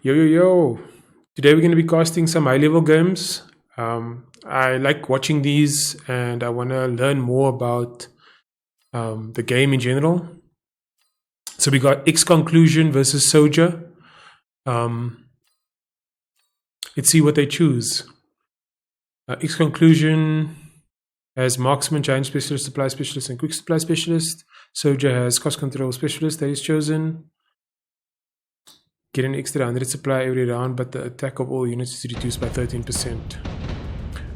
Yo, yo, yo. Today we're going to be casting some high level games. I like watching these and I want to learn more about the game in general. So we got X Conclusion versus Soldier. Let's see what they choose. X Conclusion has Marksman, Giant Specialist, Supply Specialist, and Quick Supply Specialist. Soldier has Cost Control Specialist that is chosen. Get an extra 100 supply every round, but the attack of all units is reduced by 13%.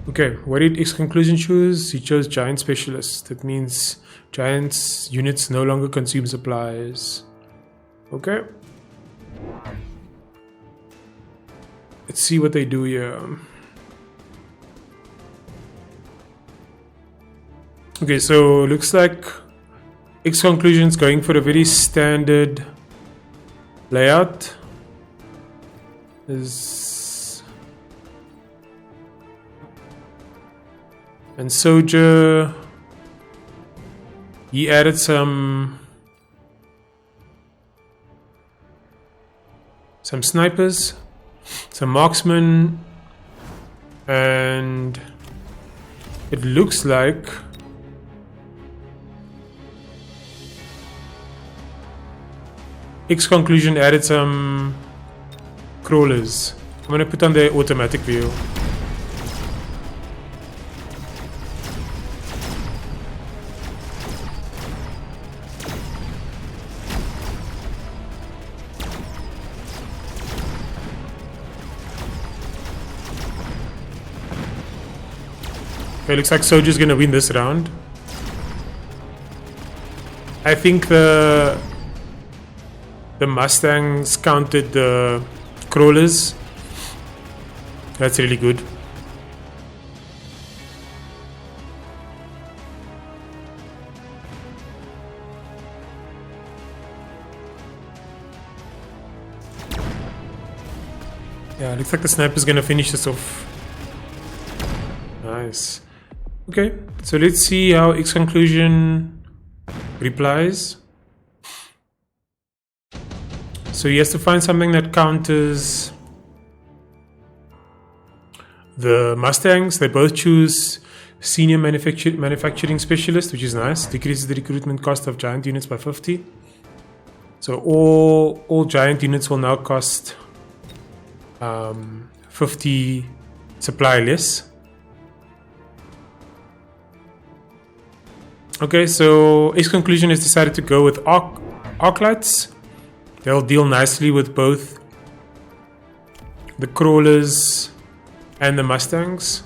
Okay, what did X Conclusion choose? He chose Giant Specialist. That means Giant's units no longer consume supplies. Okay. Let's see what they do here. Okay, so looks like X Conclusion's going for a very standard layout. And Soldier, he added some snipers, some marksmen, and it looks like X Conclusion added some crawlers. I'm going to put on the automatic view. Okay, looks like Soldier's going to win this round. I think the Mustangs counted the crawlers. That's really good. Yeah, looks like the sniper's gonna finish this off. Nice. Okay, so let's see how X Conclusion replies. So he has to find something that counters the Mustangs. They both choose Senior Manufacturing Specialist, which is nice. Decreases the recruitment cost of Giant units by 50. So all Giant units will now cost 50 supply less. Okay, so X Conclusion has decided to go with arc lights. They'll deal nicely with both the crawlers and the Mustangs.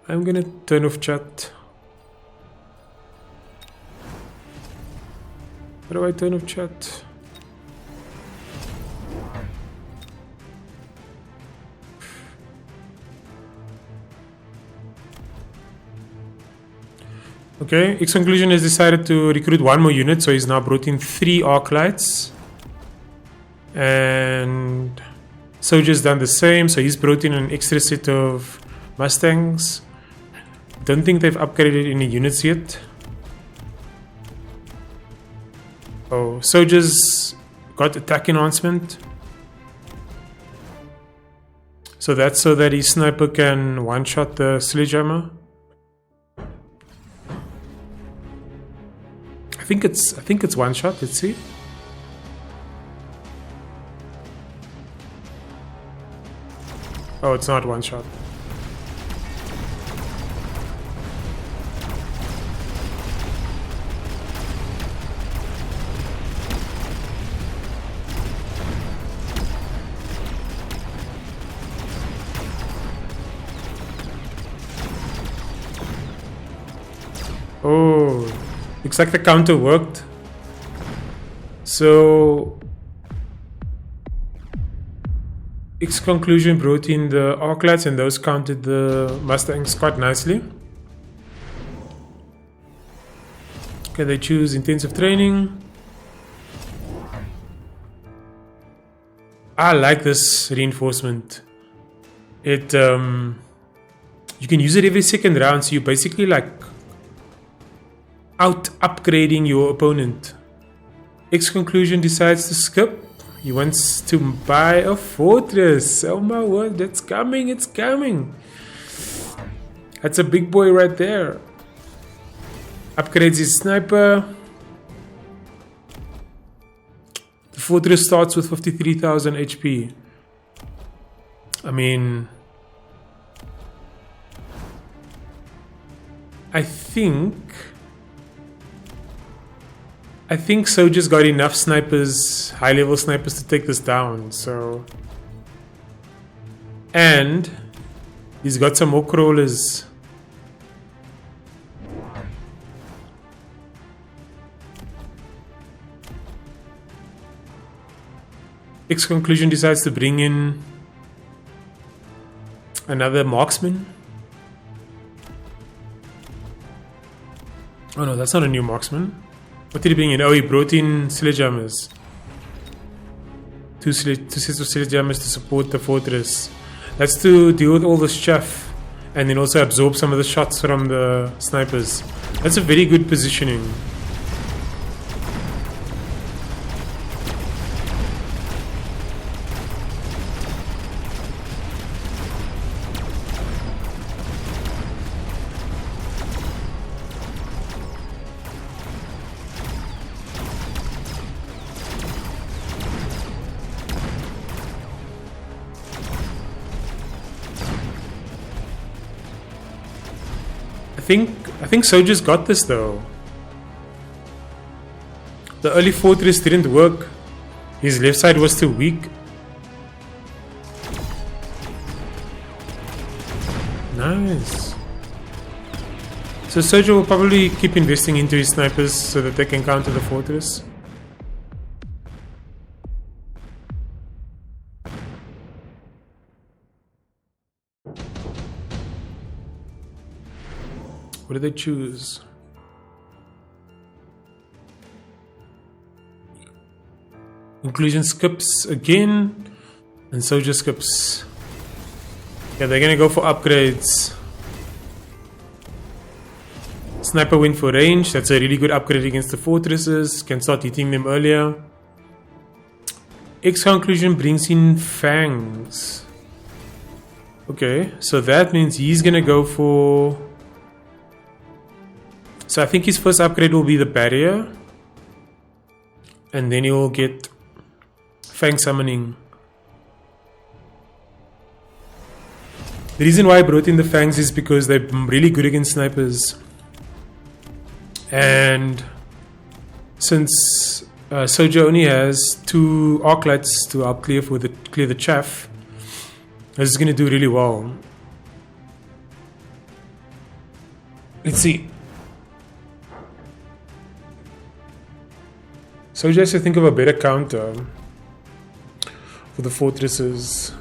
I'm gonna turn off chat. How do I turn off chat? Okay, X Conclusion has decided to recruit one more unit, so he's now brought in 3 arc lights. And Soldier's done the same, so he's brought in an extra set of Mustangs. Don't think they've upgraded any units yet. Oh, Soldier's got attack enhancement. So that's so that his sniper can one-shot the sledgehammer. I think it's one shot. Let's see. Oh, it's not one shot. Oh. Looks like the counter worked. So X Conclusion brought in the arc lights and those counted the Mustangs quite nicely. Okay, they choose intensive training. I like this reinforcement. It you can use it every second round, so you basically like out upgrading your opponent. X Conclusion decides to skip. He wants to buy a fortress. Oh my word, that's coming, it's coming. That's a big boy right there. Upgrades his sniper. The fortress starts with 53,000 HP. I mean, I think Soldier's got enough snipers, high-level snipers, to take this down. So, and he's got some more crawlers. X Conclusion decides to bring in another marksman. Oh no, that's not a new marksman. What did he bring in? Oh, he brought in sledgehammers. Two sets of sledgehammers to support the fortress. That's to deal with all the chaff and then also absorb some of the shots from the snipers. That's a very good positioning. I think Soldier's got this though. The early fortress didn't work. His left side was too weak. Nice. So Soldier will probably keep investing into his snipers so that they can counter the fortress. What do they choose? Inclusion skips again, and Soldier skips. Yeah, they're gonna go for upgrades. Sniper went for range. That's a really good upgrade against the fortresses. Can start hitting them earlier. X Conclusion brings in fangs. Okay, so that means he's gonna go for... So I think his first upgrade will be the barrier. And then he will get Fang Summoning. The reason why I brought in the Fangs is because they're really good against snipers. And since Soldier only has 2 arc lights to help clear the chaff, this is going to do really well. Let's see. Soldier has to think of a better counter for the fortresses.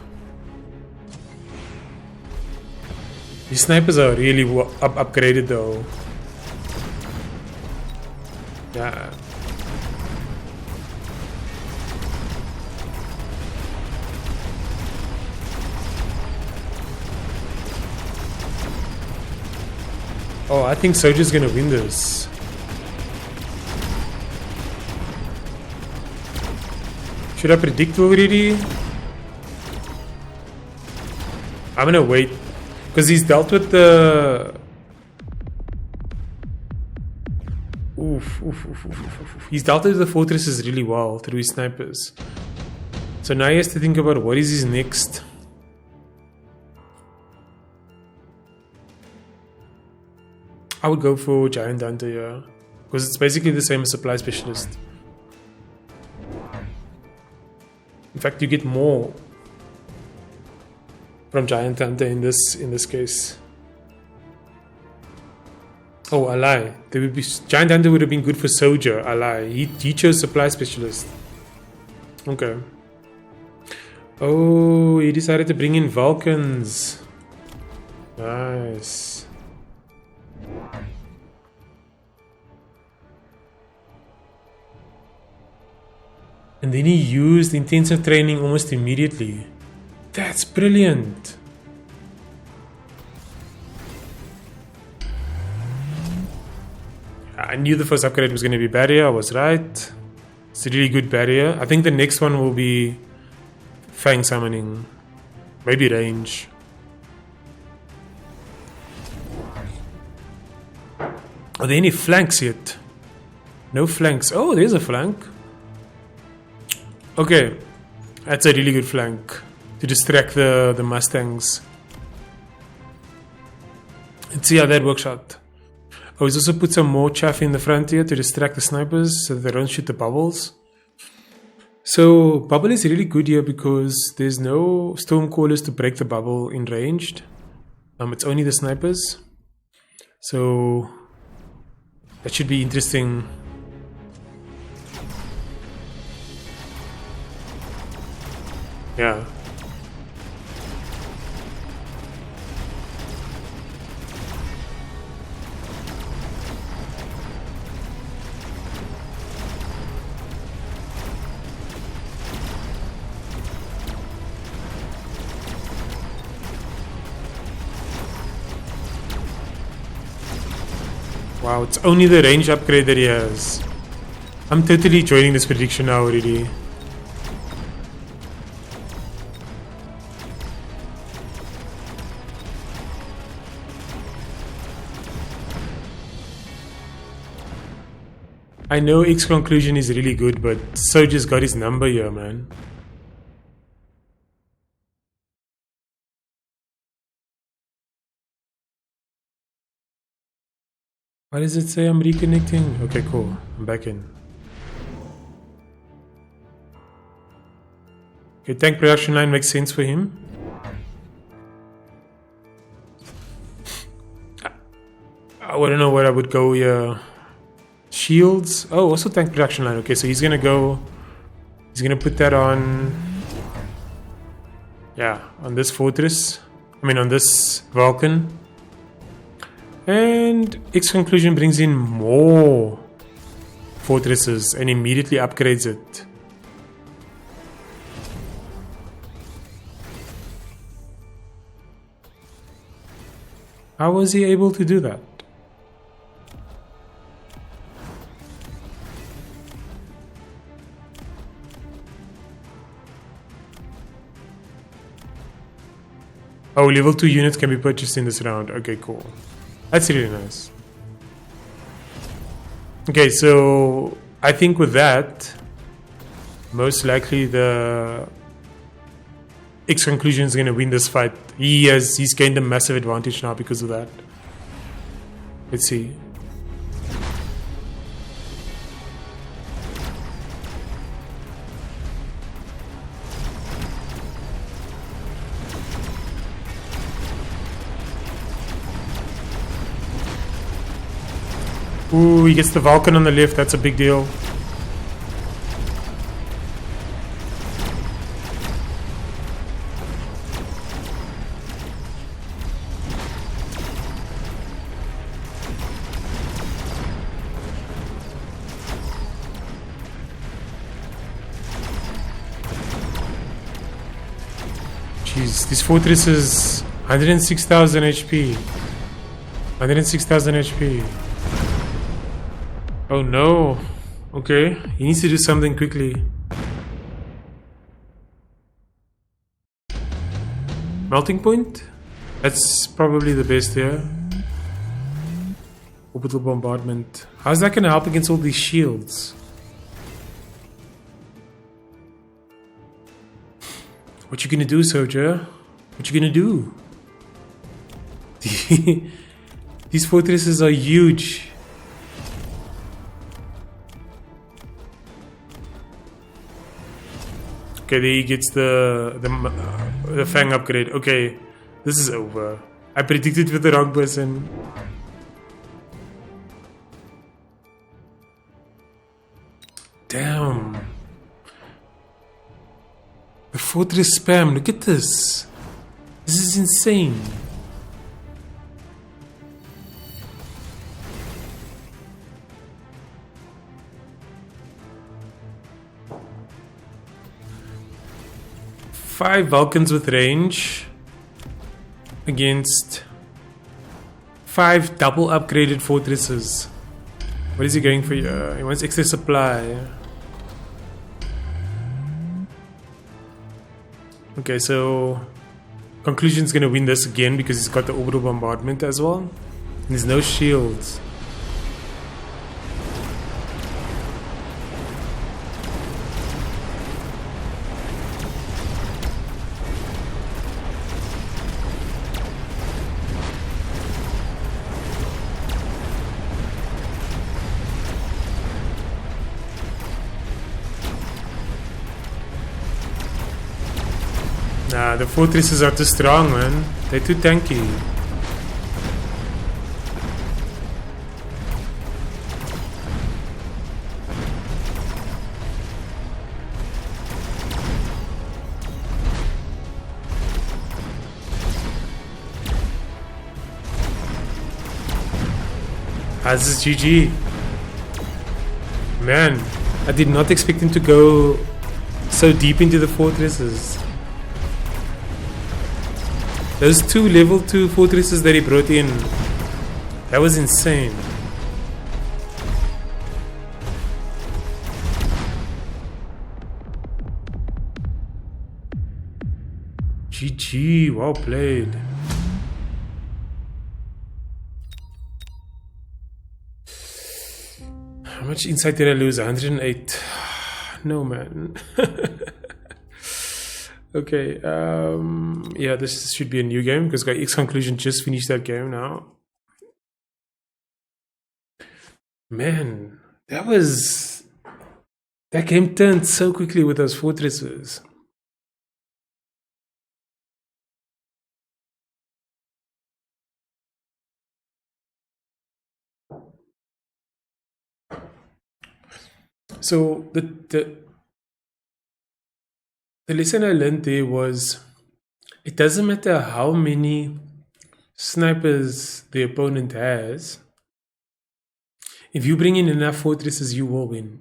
These snipers are really upgraded though. Yeah. Oh, I think Soldier's gonna win this. Should I predict already? I'm gonna wait. Because he's dealt with the... He's dealt with the fortresses really well through his snipers. So now he has to think about what is his next. I would go for Giant Hunter here. Because it's basically the same as Supply Specialist. In fact, you get more from Giant Hunter in this case. Oh, I lie. Giant Hunter would have been good for Soldier. I lie. He chose Supply Specialist. Okay. Oh, he decided to bring in Vulcans. Nice. And then he used intensive training almost immediately. That's brilliant. I knew the first upgrade was going to be barrier. I was right. It's a really good barrier. I think the next one will be Fang summoning. Maybe range. Are there any flanks yet? No flanks. Oh, there's a flank. Okay. That's a really good flank to distract the Mustangs. Let's see how that works out. Oh, he's also put some more chaff in the front here to distract the snipers so that they don't shoot the bubbles. So bubble is really good here because there's no stormcallers to break the bubble in ranged. It's only the snipers. So that should be interesting. Yeah. Wow, it's only the range upgrade that he has. I'm totally joining this prediction now already. I know X conclusion is really good, but Soldier's got his number here, man. Why does it say I'm reconnecting? Okay, cool. I'm back in. Okay, tank production line makes sense for him. I don't know where I would go here. Shields. Oh, also tank production line. Okay, so he's gonna go. He's gonna put that on. Yeah, on this fortress. I mean, on this Vulcan. And X conclusion brings in more fortresses and immediately upgrades it. How was he able to do that? Oh, level 2 units can be purchased in this round. Okay, cool. That's really nice. Okay, so I think with that, most likely the X conclusion is going to win this fight. He's gained a massive advantage now because of that. Let's see. Ooh, he gets the Vulcan on the left. That's a big deal. Jeez, this fortress is 106,000 HP. 106,000 HP. Oh no. Okay, he needs to do something quickly. Melting point? That's probably the best here. Orbital bombardment. How's that gonna help against all these shields? What you gonna do, soldier? What you gonna do? These fortresses are huge. Okay, there he gets the Fang upgrade. Okay, this is over. I predicted with the wrong person. Damn. The fortress spam. Look at this. This is insane. Five Vulcans with range against 5 double upgraded fortresses. What is he going for here? He wants extra supply. Okay, so Conclusion's gonna win this again because he's got the orbital bombardment as well. And there's no shields. Nah, the fortresses are too strong, man. They're too tanky. This is GG. Man, I did not expect him to go so deep into the fortresses. Those 2 level 2 fortresses that he brought in, that was insane. GG, well played. How much insight did I lose? 108. No, man. Okay, yeah, this should be a new game because X Conclusion just finished that game now. Man, that game turned so quickly with those fortresses. So the lesson I learned there was it doesn't matter how many snipers the opponent has. If you bring in enough fortresses, you will win.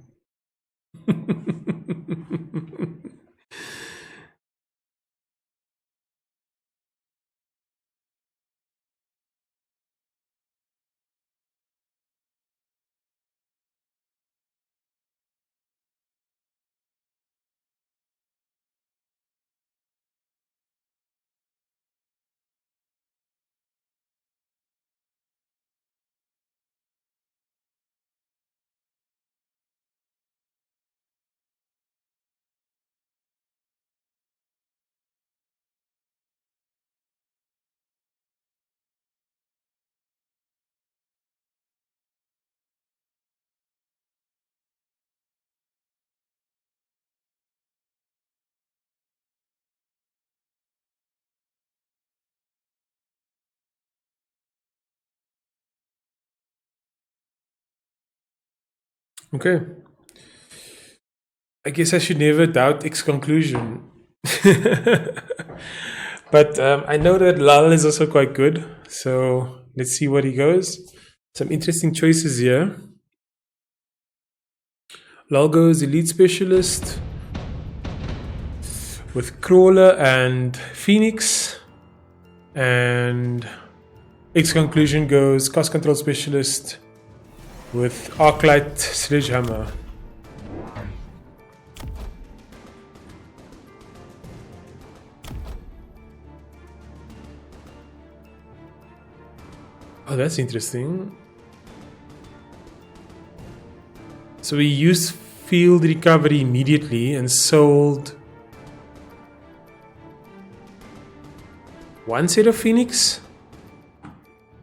Okay. I guess I should never doubt X Conclusion. But I know that Lal is also quite good. So let's see what he goes. Some interesting choices here. Lal goes Elite Specialist with Crawler and Phoenix. And X Conclusion goes Cost Control Specialist with Arclight Sledgehammer. Oh, that's interesting. So we used field recovery immediately and sold one set of Phoenix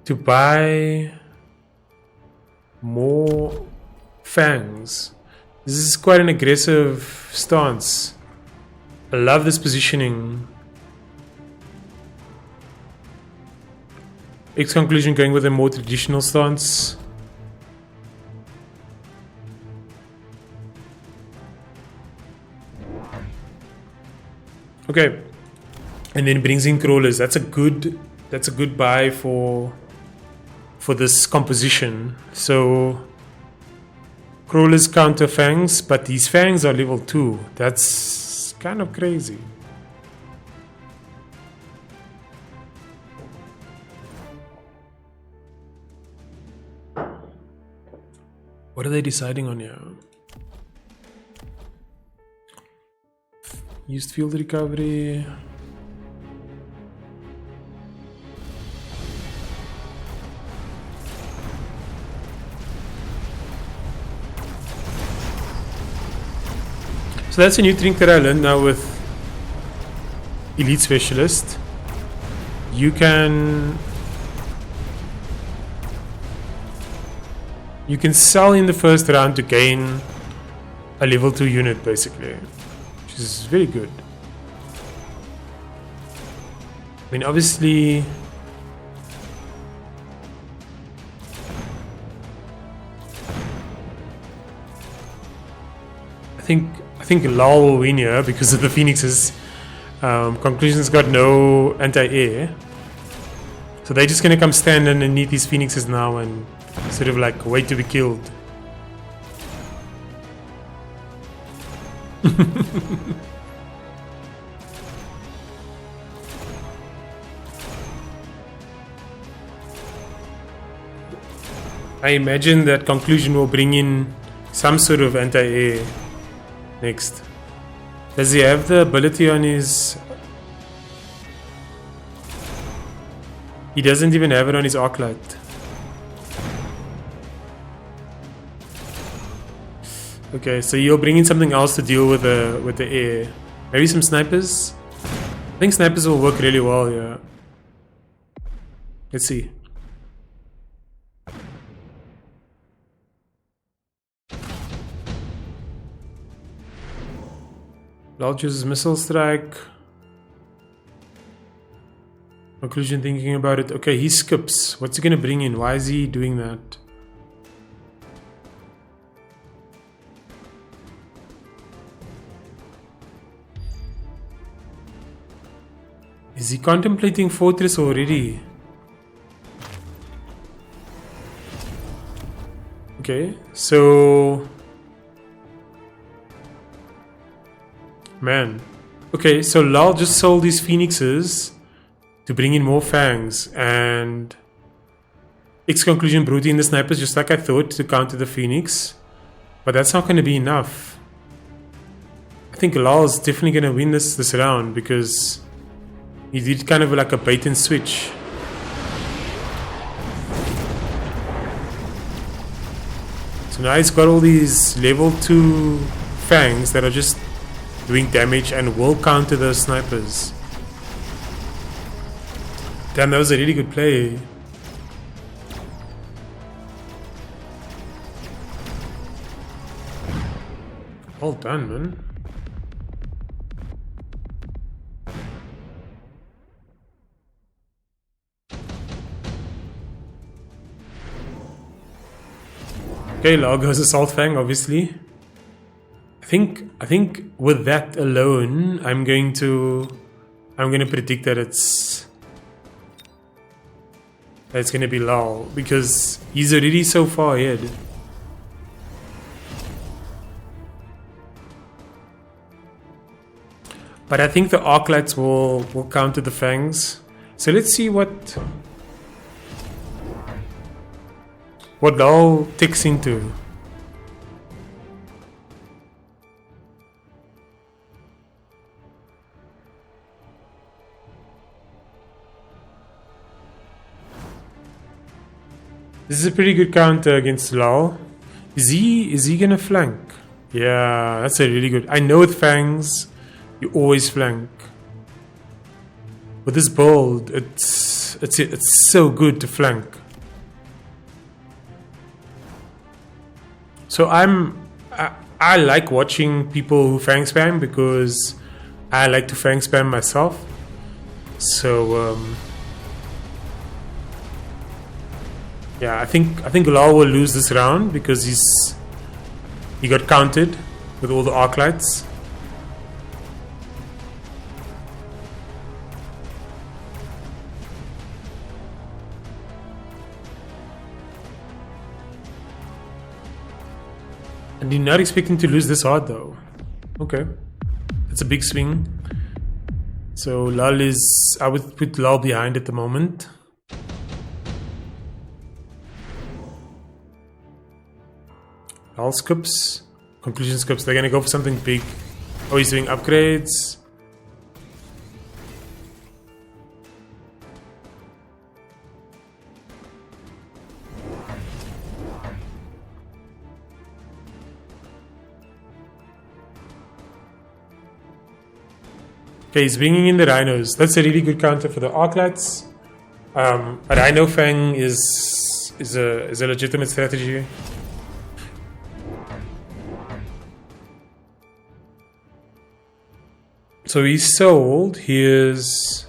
to buy more fangs. This is quite an aggressive stance. I love this positioning. X Conclusion going with a more traditional stance. Okay, and then brings in crawlers. That's a good buy for this composition. So crawlers counter fangs, but these fangs are level 2. That's kind of crazy. What are they deciding on here? Used field recovery. So that's a new trick that I learned now with Elite Specialist. You can sell in the first round to gain a level 2 unit, basically, which is very good. I mean, obviously, I think Lal will win here because of the Phoenixes. Conclusion's got no anti-air, so they're just gonna come stand underneath these Phoenixes now and sort of like wait to be killed. I imagine that Conclusion will bring in some sort of anti-air next. Does he have the ability on his... He doesn't even have it on his Arclight. Okay, so you'll bring in something else to deal with the air. Maybe some snipers? I think snipers will work really well, yeah. Let's see. Lal chooses missile strike. Conclusion thinking about it. Okay, he skips. What's he gonna bring in? Why is he doing that? Is he contemplating Fortress already? Okay, so... Man. Okay, so Lal just sold these Phoenixes to bring in more Fangs, and X-Conclusion brought in the snipers just like I thought to counter the Phoenix. But that's not going to be enough. I think Lal's definitely going to win this round because he did kind of like a bait and switch. So now he's got all these level 2 Fangs that are just doing damage and will counter those snipers. Damn, that was a really good play. Well done, man. Okay, Lal goes Assault Fang, obviously. I think with that alone, I'm going to predict that it's going to be Lal because he's already so far ahead. But I think the Arclights will counter the Fangs. So let's see what Lal ticks into. This is a pretty good counter against Lal. Is he gonna flank? Yeah, that's a really good. I know with Fangs, you always flank. With this build, it's so good to flank. So I like watching people who Fang spam because I like to Fang spam myself. So yeah, I think Lal will lose this round because he got counted with all the Arclights. And you're not expecting to lose this hard though. Okay. That's a big swing. So Lal is... I would put Lal behind at the moment. Lal skips. Conclusion skips. They're gonna go for something big. Oh, he's doing upgrades. Okay, he's bringing in the rhinos. That's a really good counter for the Arclights. A Rhino Fang is a legitimate strategy. So he sold his...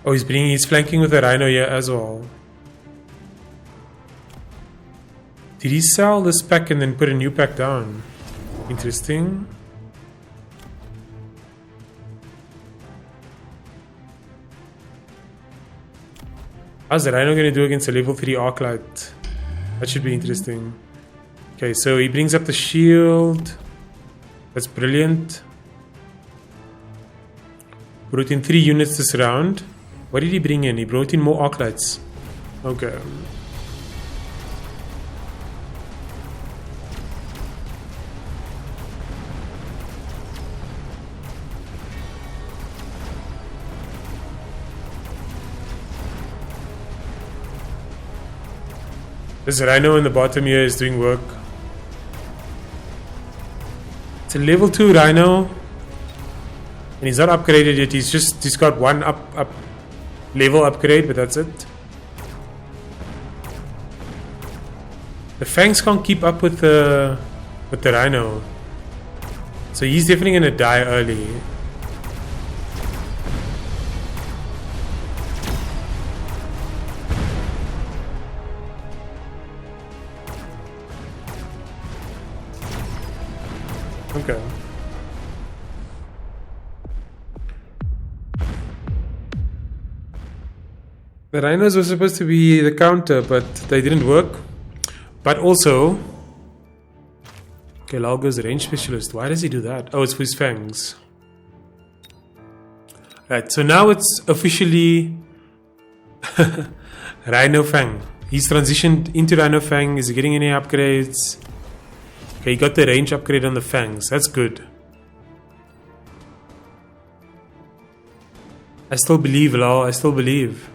Oh, he's flanking with a Rhino here as well. Did he sell this pack and then put a new pack down? Interesting. How's the Rhino going to do against a level 3 Arclight? That should be interesting. Okay, so he brings up the shield. That's brilliant. Brought in 3 units this round. What did he bring in? He brought in more Arclights. Okay. This Rhino in the bottom here is doing work. It's a level 2 Rhino. And he's not upgraded yet. He's got one level upgrade, but that's it. The Fangs can't keep up with the Rhino. So he's definitely gonna die early. Okay. The Rhinos were supposed to be the counter, but they didn't work. But also... Okay, Lalgo's range specialist. Why does he do that? Oh, it's for his Fangs. Right, so now it's officially... Rhino Fang. He's transitioned into Rhino Fang. Is he getting any upgrades? Okay, he got the range upgrade on the Fangs. That's good. I still believe, Lal. I still believe.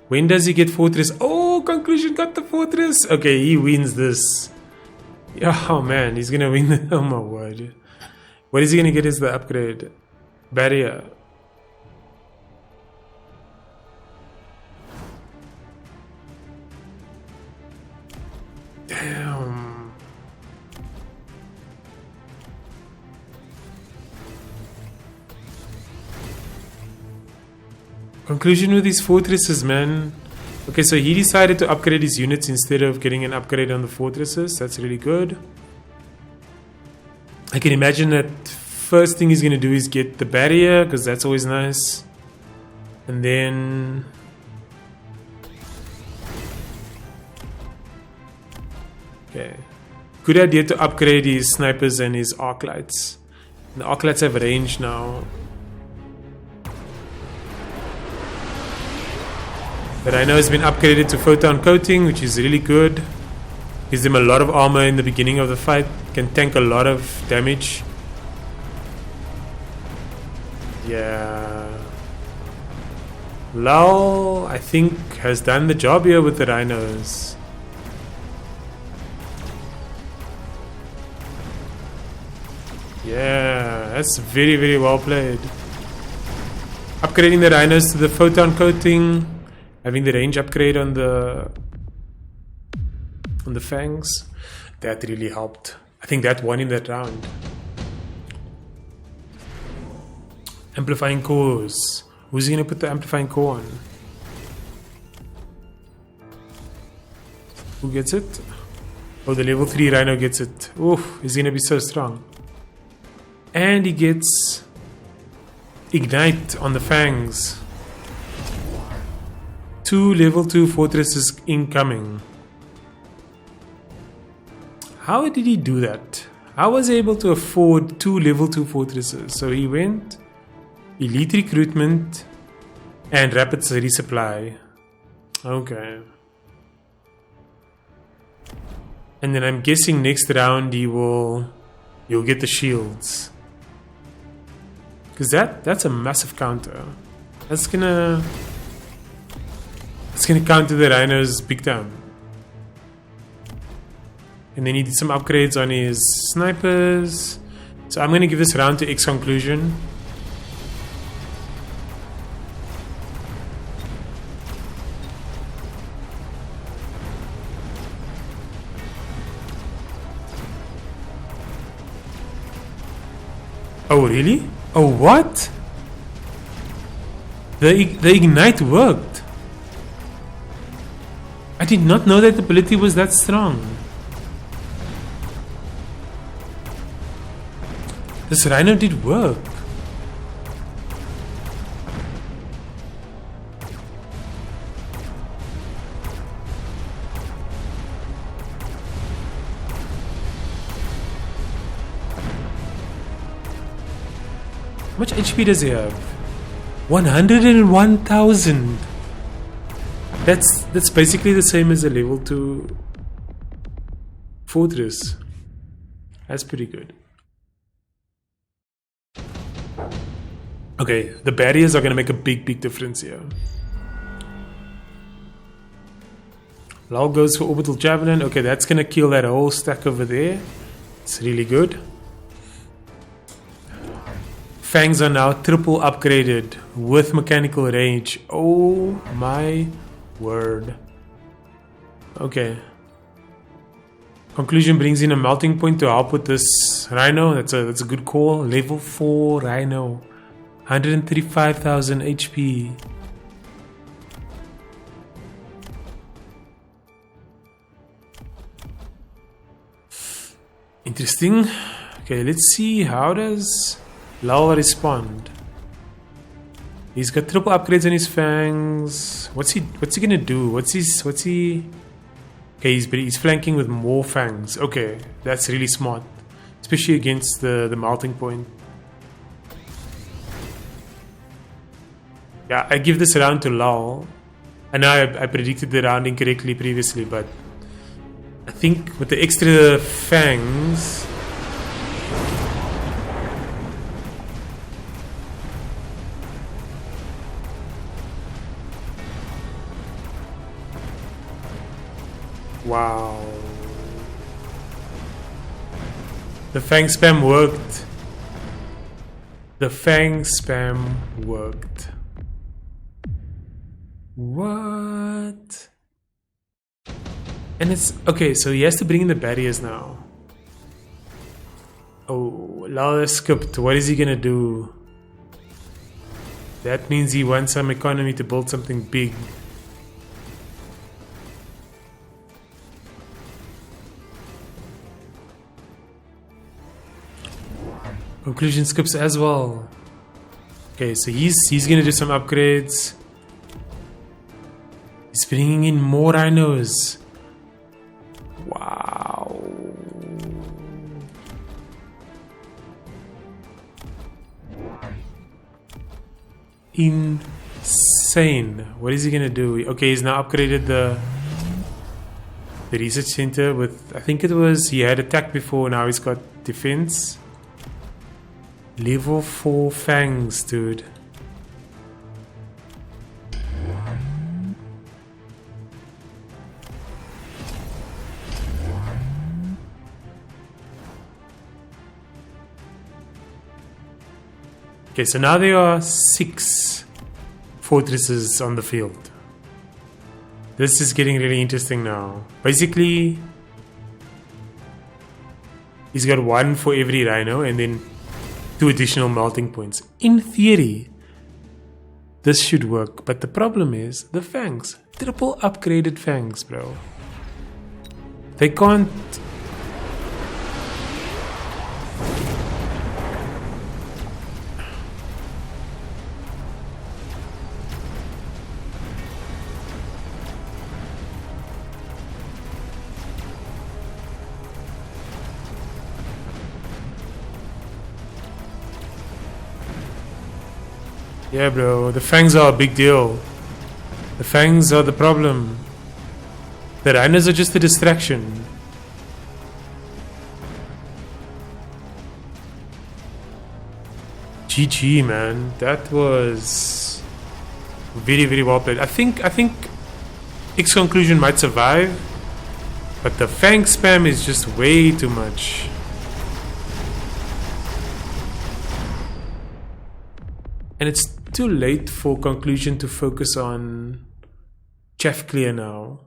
When does he get Fortress? Oh, Conclusion got the Fortress. Okay, he wins this. Oh, man. He's going to win. Oh, my word. What is he going to get as the upgrade? Barrier. Damn. Conclusion with these fortresses, man. Okay, so he decided to upgrade his units instead of getting an upgrade on the fortresses. That's really good. I can imagine that first thing he's going to do is get the barrier, because that's always nice. And then... Okay. Good idea to upgrade his snipers and his arc lights. The arc lights have range now. The Rhino has been upgraded to photon coating, which is really good. Gives them a lot of armor in the beginning of the fight. Can tank a lot of damage. Yeah. Lal, I think, has done the job here with the Rhinos. Yeah, that's very, very well played. Upgrading the Rhinos to the photon coating, having the range upgrade on the Fangs, that really helped. I think that won in that round. Amplifying cores. Who's he gonna put the amplifying core on? Who gets it? Oh, the level 3 Rhino gets it. Oof, he's gonna be so strong. And he gets Ignite on the Fangs. 2 level 2 fortresses incoming. How did he do that? I was able to afford 2 level 2 fortresses. So he went Elite Recruitment and Rapid Resupply. Okay. And then I'm guessing next round you'll get the shields. Because that's a massive counter. It's gonna counter the rhinos big time. And then he did some upgrades on his snipers. So I'm gonna give this round to X Conclusion. Oh really? Oh what? The ignite worked. I did not know that the ability was that strong. This rhino did work. How much HP does he have? 101,000. That's basically the same as a level 2 fortress. That's pretty good. Okay, the barriers are going to make a big difference here. Lal goes for Orbital Javelin. Okay, that's going to kill that whole stack over there. It's really good. Fangs are now triple upgraded with mechanical range. Oh my word. Okay. Conclusion brings in a melting point to help with this rhino. That's a good call. Level 4 rhino. 135,000 HP. Interesting. Okay, let's see, how does Lal respond? He's got triple upgrades on his fangs. What's he gonna do? Okay, he's flanking with more fangs. Okay, that's really smart, especially against the melting point. Yeah, I give this round to Lal. I know I predicted the round incorrectly previously, but I think with the extra fangs, wow, the fang spam worked. The fang spam worked. What? And it's okay, so he has to bring in the barriers now. Oh, Lal skipped. What is he gonna do? That means he wants some economy to build something big. Conclusion skips as well. Okay, so he's gonna do some upgrades. He's bringing in more rhinos. Wow. Insane. What is he gonna do? Okay, he's now upgraded the research center with, I think it was, he had attack before, now he's got defense. Level 4 fangs, dude. Okay, so now there are 6 fortresses on the field. This is getting really interesting now. Basically, he's got 1 for every rhino and then 2 additional melting points. In theory, this should work, but the problem is the fangs. Triple upgraded fangs, bro. They can't... Yeah, bro, the fangs are a big deal. The fangs are the problem. The rhinos are just a distraction. GG, man. That was very, very well played. I think X Conclusion might survive, but the Fang spam is just way too much. And it's too late for Conclusion to focus on Chaff Clear now.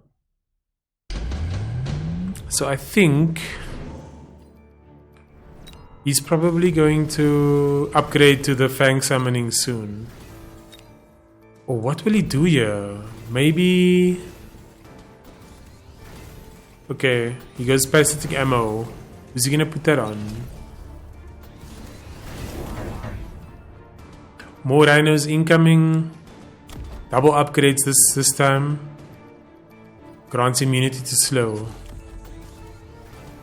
So I think he's probably going to upgrade to the Fang summoning soon. Or what will he do here? Maybe... Okay, he goes parasitic ammo. Is he gonna put that on? More rhinos incoming. Double upgrades this time. Grants immunity to slow.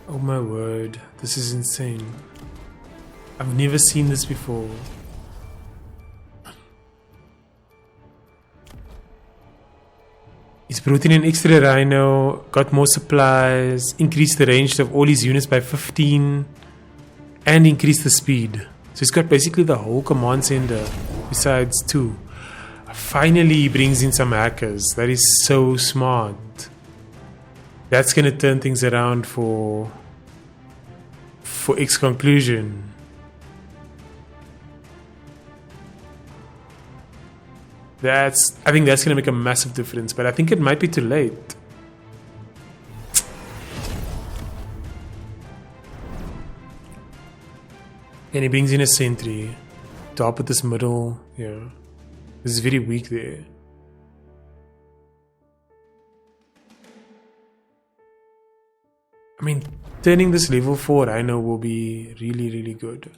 Oh my word, this is insane. I've never seen this before. He's brought in an extra rhino, got more supplies, increased the range of all his units by 15, and increased the speed. So he's got basically the whole command center, besides 2. Finally, he brings in some hackers. That is so smart. That's gonna turn things around for X Conclusion. I think that's gonna make a massive difference, but I think it might be too late. And he brings in a sentry. Top at this middle, yeah. This is very weak there. I mean, turning this level 4 Rhino will be really, really good.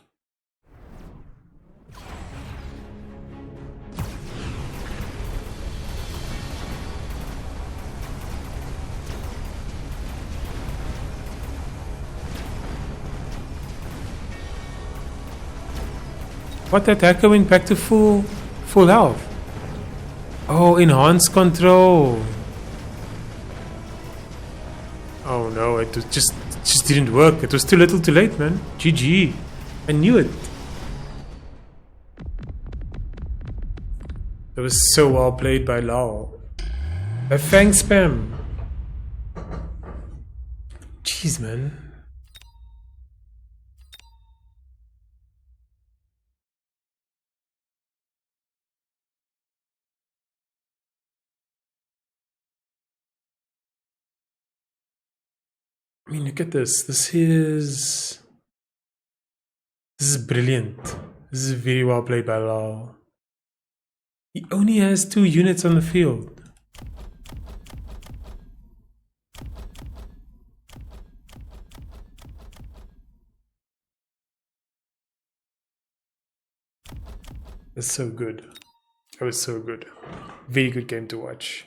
What, that hacker went back to full health? Oh, enhanced control. Oh no, it was just didn't work. It was too little too late, man. GG. I knew it. That was so well played by Lau. A Fang spam. Jeez, man. I mean, look at this. This is brilliant. This is very well played by Lau. He only has 2 units on the field. That's so good. That was so good. Very good game to watch.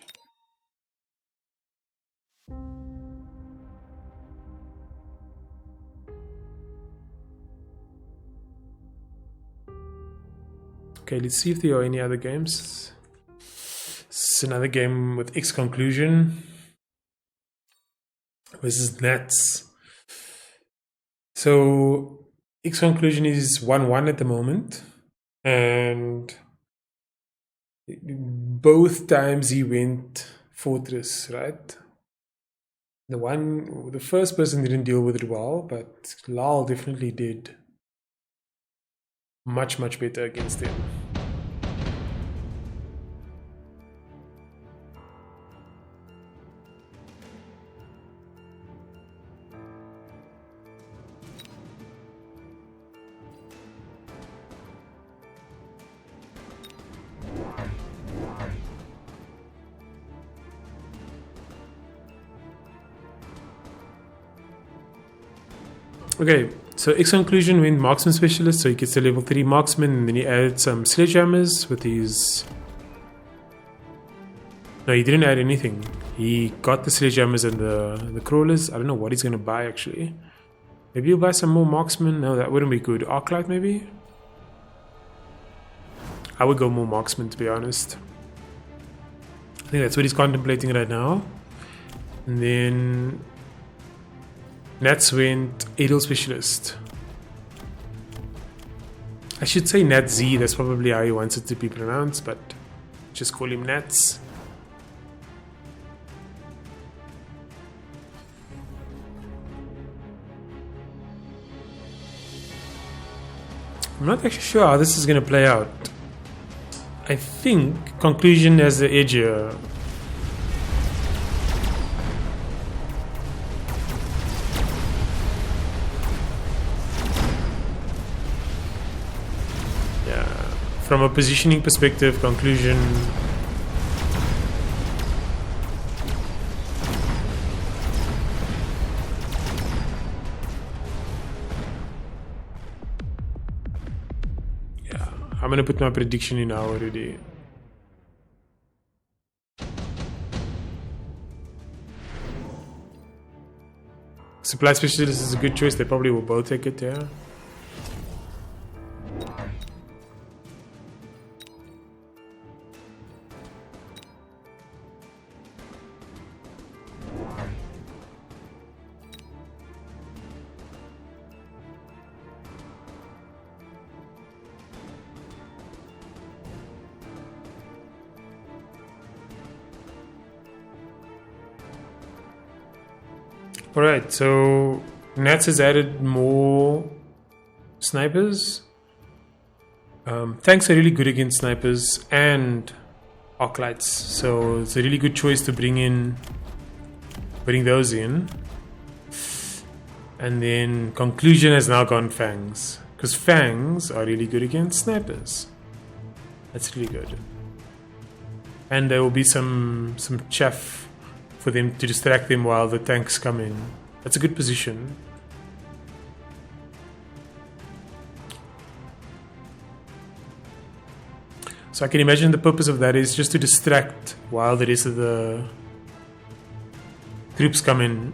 Okay, let's see if there are any other games. It's another game with X Conclusion versus Nats. So X Conclusion is 1-1 at the moment, and both times he went Fortress, right? The first person didn't deal with it well, but Lal definitely did much better against him. Okay, so X Conclusion went Marksman Specialist, so he gets a level 3 Marksman, and then he added some Sledgehammers with his... No, he didn't add anything. He got the Sledgehammers and the Crawlers. I don't know what he's going to buy, actually. Maybe he'll buy some more Marksman. No, that wouldn't be good. Arclight, maybe? I would go more Marksman, to be honest. I think that's what he's contemplating right now. And then... Nats went Adel Specialist. I should say Nat Z, that's probably how he wants it to be pronounced, but just call him Nats. I'm not actually sure how this is going to play out. I think Conclusion has the edge here. From a positioning perspective, Conclusion I'm gonna put my prediction in now already. Supply Specialist is a good choice, they probably will both take it, yeah. Alright, so Nats has added more snipers. Tanks are really good against snipers and arc lights, so it's a really good choice to bring those in. And then Conclusion has now gone Fangs, because Fangs are really good against snipers. That's really good. And there will be some chaff for them to distract them while the tanks come in. That's a good position. So I can imagine the purpose of that is just to distract while the rest of the troops come in.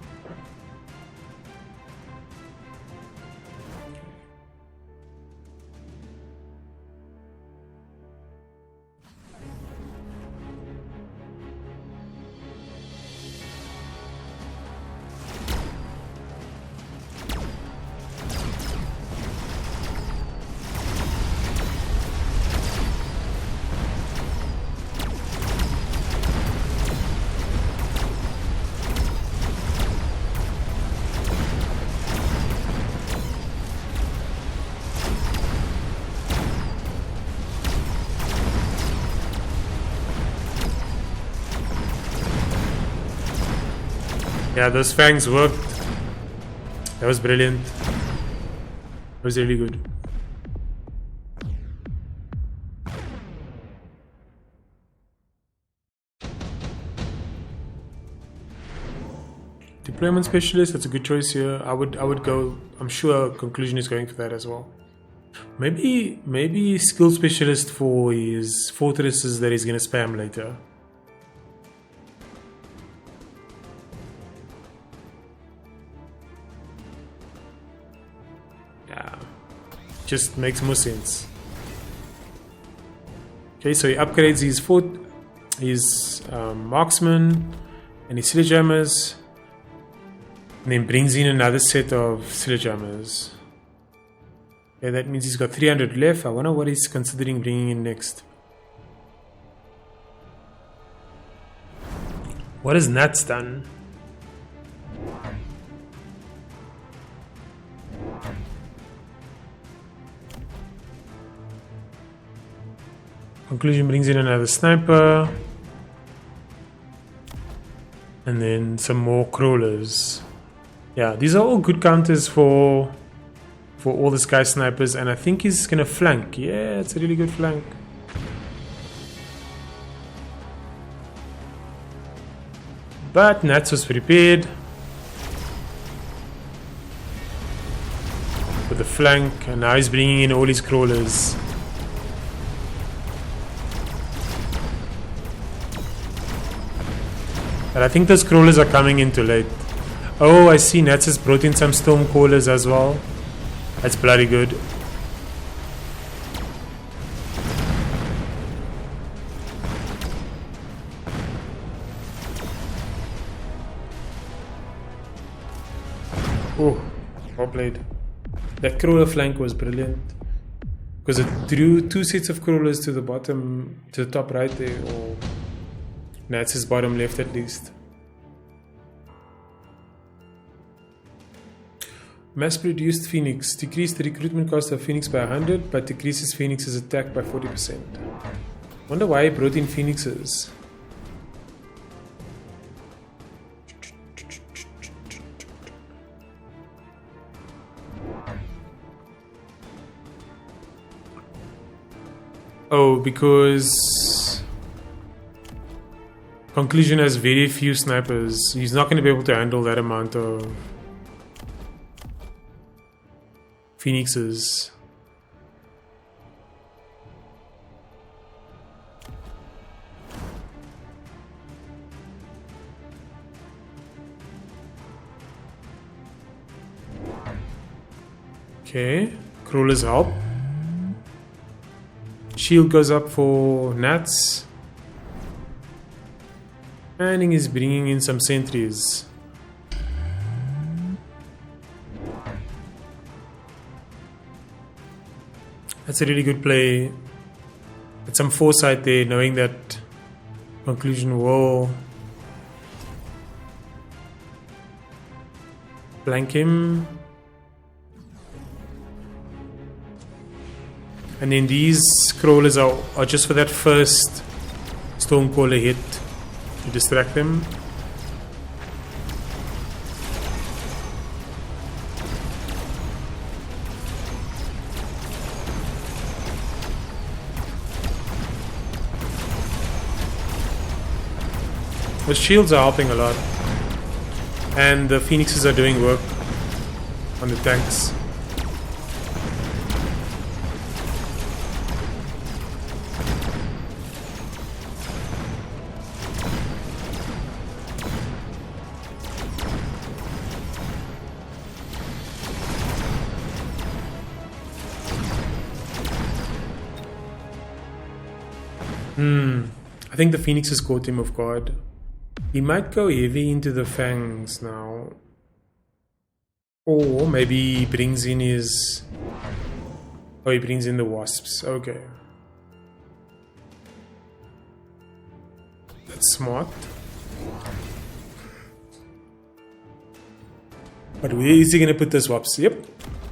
Yeah, those fangs worked. That was brilliant. That was really good. Deployment specialist, that's a good choice here. I would go, I'm sure Conclusion is going for that as well. Maybe skill specialist for his fortresses that he's gonna spam later. Yeah, just makes more sense. Okay, so he upgrades his marksman and his sledgehammers, and then brings in another set of sledgehammers. Okay, that means he's got 300 left. I wonder what he's considering bringing in next. What has Nats done? Conclusion brings in another sniper. And then some more crawlers. Yeah, these are all good counters for all the sky snipers, and I think he's gonna flank. Yeah, it's a really good flank. But Nats was prepared for the flank, and now he's bringing in all his crawlers. And I think those crawlers are coming in too late. Oh, I see Nats has brought in some storm crawlers as well. That's bloody good. Oh, well played. That crawler flank was brilliant. Because it drew 2 sets of crawlers to the bottom, to the top right there, or that's his bottom left at least. Mass-produced Phoenix. Decreased the recruitment cost of Phoenix by 100, but decreases Phoenix's attack by 40%. Wonder why he brought in Phoenixes. Oh, because Conclusion has very few snipers. He's not going to be able to handle that amount of Phoenixes. Okay, crawlers help. Shield goes up for Nats. Manning is bringing in some sentries. That's a really good play. With some foresight there, knowing that Conclusion will blank him. And then these crawlers are just for that first Stormcaller hit to distract them. The shields are helping a lot. And the Phoenixes are doing work on the tanks. I think the Phoenix has caught him off guard. He might go heavy into the Fangs now. Or maybe he brings in his... Oh, he brings in the Wasps. Okay. That's smart. But where is he going to put those Wasps? Yep.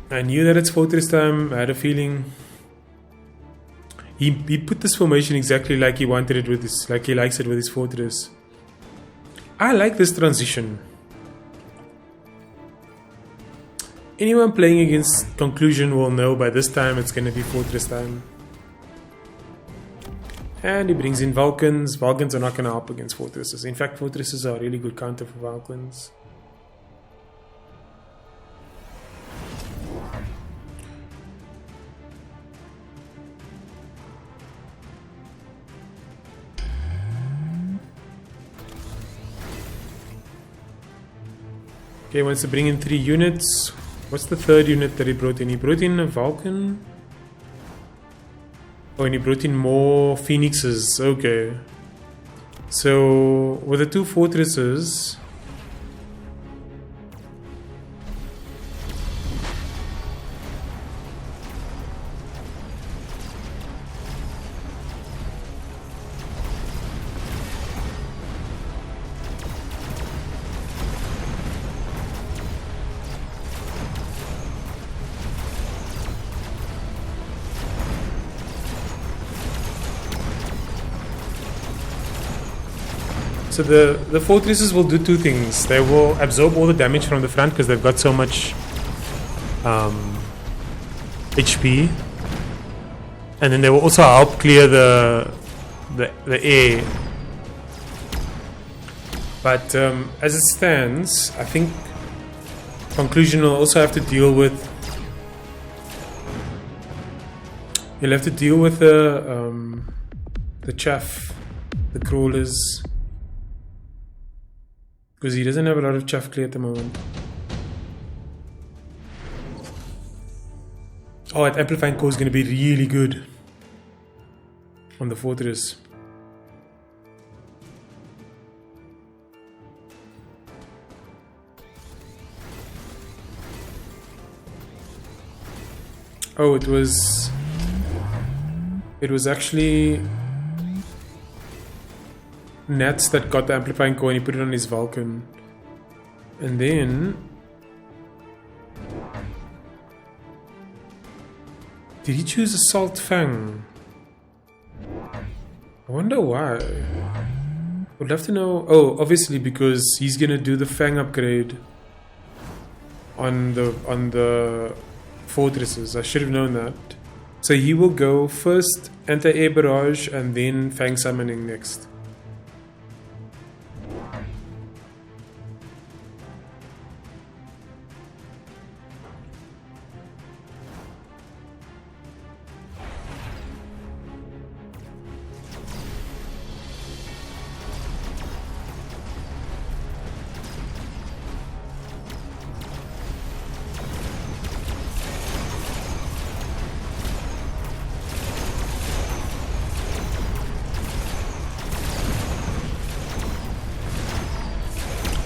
I knew that it's Fortress time. I had a feeling... He put this formation exactly like he wanted it with his, like he likes it with his Fortress. I like this transition. Anyone playing against Conclusion will know by this time it's going to be Fortress time. And he brings in Vulcans. Vulcans are not going to help against Fortresses. In fact, Fortresses are a really good counter for Vulcans. Okay, wants to bring in 3 units. What's the third unit that he brought in? He brought in a Vulcan. Oh, and he brought in more Phoenixes. Okay. So, with the 2 fortresses... So the fortresses will do 2 things. They will absorb all the damage from the front because they've got so much HP, and then they will also help clear the air. But as it stands, I think Conclusion will also have to deal with. You'll have to deal with the chaff, the crawlers. Because he doesn't have a lot of chaff clear at the moment. Oh, that Amplifying Core is going to be really good on the Fortress. Oh, it was It was actually Nats that got the amplifying coin. He put it on his Vulcan. And then... did he choose Assault Fang? I wonder why. Would love to know. Oh, obviously because he's gonna do the Fang upgrade on the fortresses. I should have known that. So he will go first anti-air barrage and then Fang summoning next.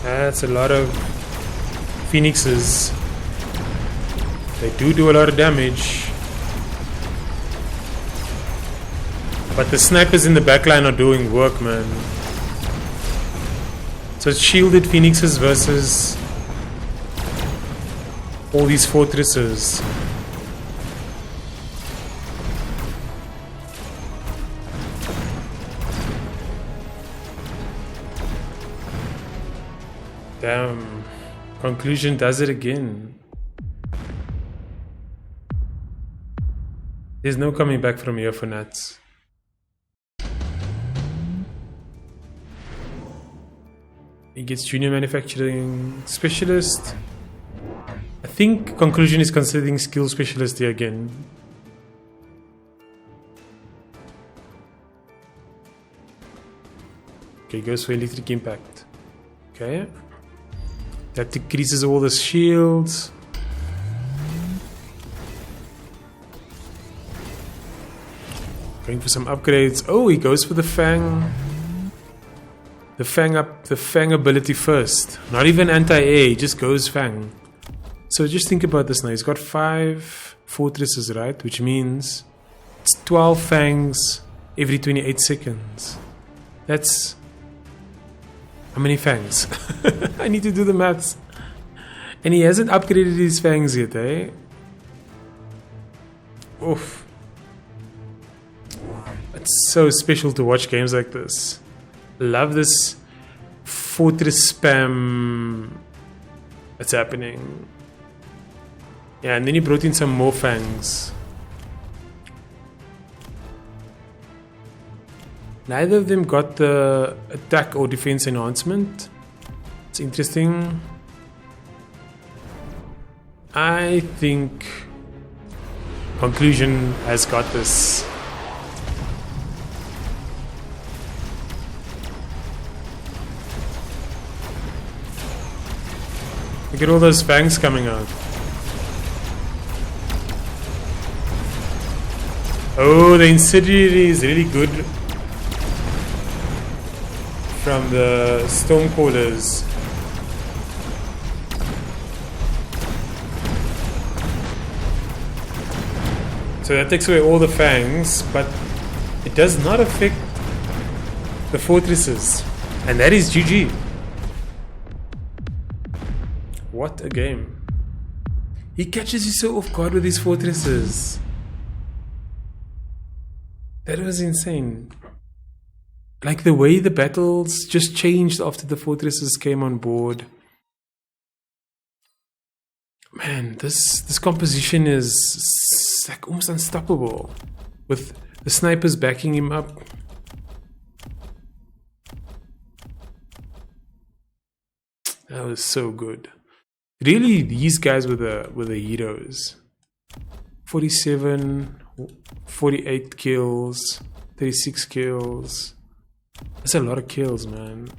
That's a lot of Phoenixes. They do a lot of damage. But the snipers in the backline are doing work, man. So it's shielded Phoenixes versus all these fortresses. Damn. Conclusion does it again. There's no coming back from here for Nats. He gets junior manufacturing specialist. I think Conclusion is considering skill specialist here again. Okay, goes for electric impact. Okay. That decreases all the shields. Going for some upgrades. Oh, he goes for the Fang. The Fang ability first. Not even anti-air, he just goes Fang. So just think about this now. He's got 5 fortresses, right? Which means it's 12 Fangs every 28 seconds. That's... how many Fangs? I need to do the maths. And he hasn't upgraded his Fangs yet, eh? Oof. It's so special to watch games like this. Love this fortress spam that's happening. Yeah, and then he brought in some more Fangs. Neither of them got the attack or defense enhancement. It's interesting. I think Conclusion has got this. Look at all those Fangs coming out. Oh, the incendiary is really good from the Stormcallers. So that takes away all the Fangs, but it does not affect the fortresses. And that is GG. What a game. He catches you so off guard with his fortresses. That was insane. Like the way the battles just changed after the fortresses came on board. Man, this composition is like almost unstoppable. With the snipers backing him up. That was so good. Really, these guys were the heroes. 47, 48 kills, 36 kills. That's a lot of kills, man.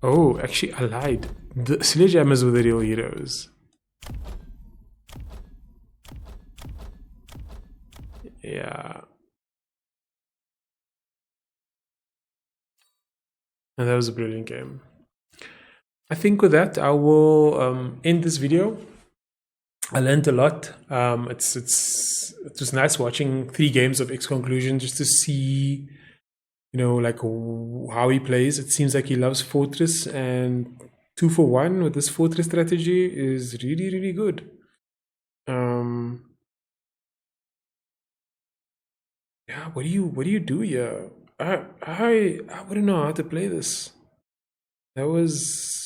Oh, actually, I lied. The Sledgehammers were the real heroes. Yeah. And that was a brilliant game. I think with that, I will end this video. I learned a lot. It was nice watching 3 games of X Conclusion just to see, like how he plays. It seems like he loves Fortress, and 2 for 1 with this Fortress strategy is really, really good. Yeah, what do you do here? I wouldn't know how to play this. That was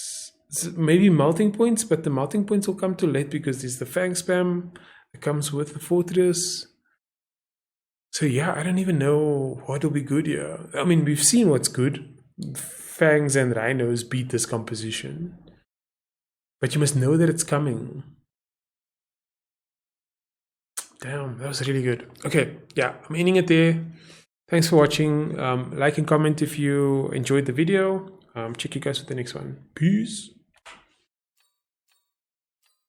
maybe melting points, but the melting points will come too late because there's the Fang spam that comes with the Fortress. So yeah, I don't even know what will be good here. I mean, we've seen what's good. Fangs and Rhinos beat this composition. But you must know that it's coming. Damn, that was really good. Okay, yeah, I'm ending it there. Thanks for watching. Like and comment if you enjoyed the video. Check you guys with the next one. Peace.